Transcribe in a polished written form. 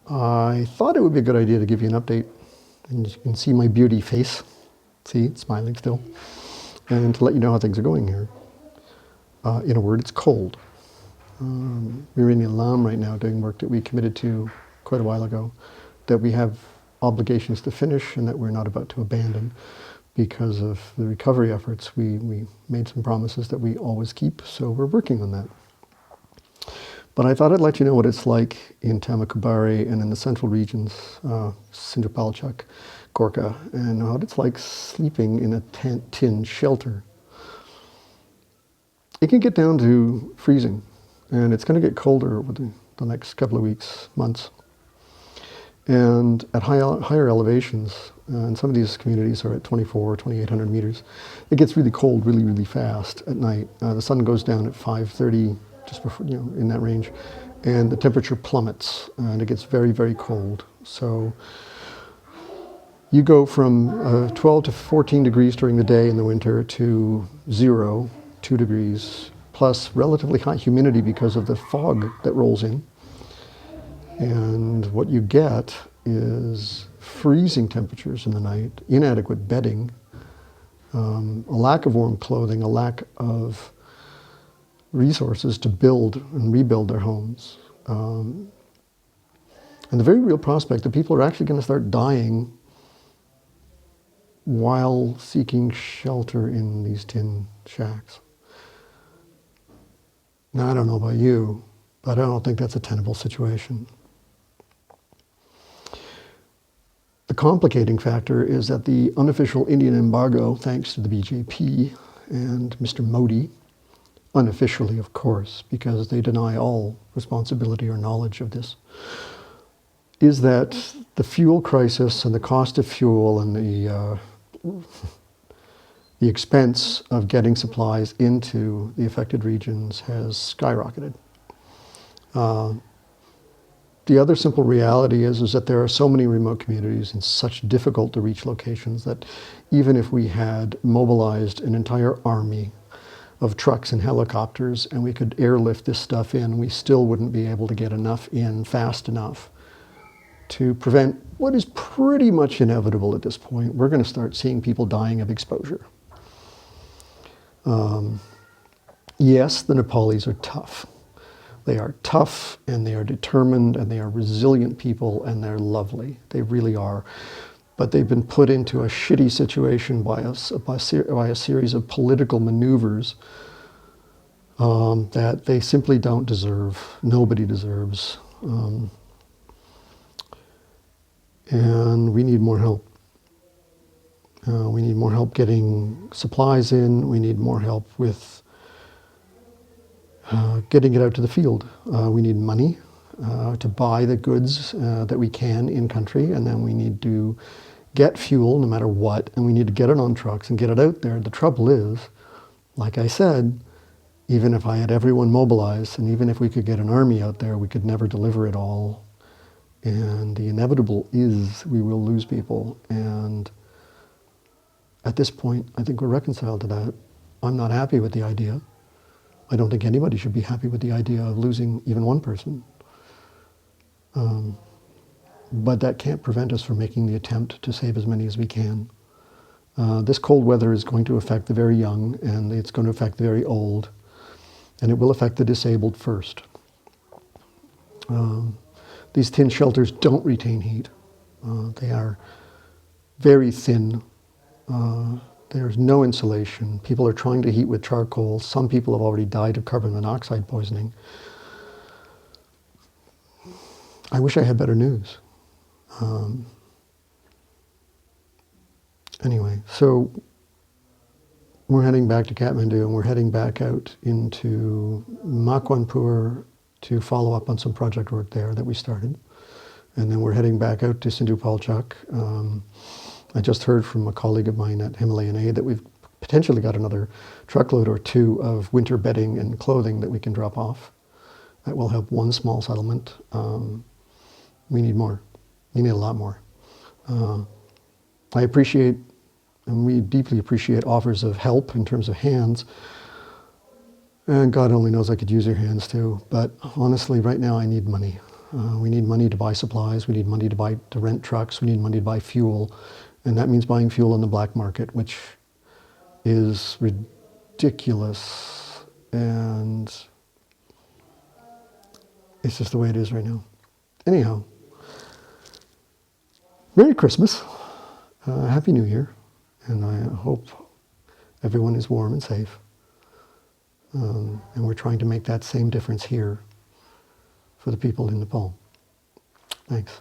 I thought it would be a good idea to give you an update. And you can see my beauty face. See, it's smiling still. And to let you know how things are going here. In a word, it's cold. We're in the alarm right now doing work that we committed to quite a while ago, that we have obligations to finish and that we're not about to abandon because of the recovery efforts. We made some promises that we always keep, so we're working on that. But I thought I'd let you know what it's like in Tamakubari and in the central regions, Sindupalchak, Gorkha, and what it's like sleeping in a tin shelter. It can get down to freezing, and it's going to get colder over the next couple of weeks, months. And at higher elevations, and some of these communities are at 2,800 meters, it gets really cold really, really fast at night. The sun goes down at 5:30, just before, in that range, and the temperature plummets, and it gets very, very cold. So you go from 12 to 14 degrees during the day in the winter to 0, 2 degrees, plus relatively high humidity because of the fog that rolls in. And what you get is freezing temperatures in the night, inadequate bedding, a lack of warm clothing, a lack of resources to build and rebuild their homes. And the very real prospect that people are actually going to start dying while seeking shelter in these tin shacks. Now, I don't know about you, but I don't think that's a tenable situation. The complicating factor is that the unofficial Indian embargo, thanks to the BJP and Mr. Modi, unofficially of course, because they deny all responsibility or knowledge of this, is that the fuel crisis and the cost of fuel and the expense of getting supplies into the affected regions has skyrocketed. The other simple reality is that there are so many remote communities in such difficult to reach locations that even if we had mobilized an entire army of trucks and helicopters and we could airlift this stuff in, we still wouldn't be able to get enough in fast enough to prevent what is pretty much inevitable at this point. We're going to start seeing people dying of exposure. Yes, the Nepalis are tough. They are tough, and they are determined, and they are resilient people, and they're lovely. They really are. But they've been put into a shitty situation by a series of political maneuvers that they simply don't deserve. Nobody deserves. And we need more help. We need more help getting supplies in. We need more help with getting it out to the field. We need money to buy the goods that we can in country, and then we need to get fuel no matter what, and we need to get it on trucks and get it out there. The trouble is, like I said, even if I had everyone mobilized and even if we could get an army out there, we could never deliver it all. And the inevitable is we will lose people. And at this point, I think we're reconciled to that. I'm not happy with the idea. I don't think anybody should be happy with the idea of losing even one person. But that can't prevent us from making the attempt to save as many as we can. This cold weather is going to affect the very young, and it's going to affect the very old, and it will affect the disabled first. These tin shelters don't retain heat. They are very thin. There's no insulation. People are trying to heat with charcoal. Some people have already died of carbon monoxide poisoning. I wish I had better news. Anyway, so we're heading back to Kathmandu, and we're heading back out into Makwanpur to follow up on some project work there that we started. And then we're heading back out to Sindupalchak. I just heard from a colleague of mine at Himalayan Aid that we've potentially got another truckload or two of winter bedding and clothing that we can drop off. That will help one small settlement. We need more. We need a lot more. I appreciate, and we deeply appreciate, offers of help in terms of hands. And God only knows I could use your hands too. But honestly, right now I need money. We need money to buy supplies. We need money to rent trucks. We need money to buy fuel. And that means buying fuel on the black market, which is ridiculous. And it's just the way it is right now. Anyhow, Merry Christmas. Happy New Year. And I hope everyone is warm and safe. And we're trying to make that same difference here for the people in Nepal. Thanks.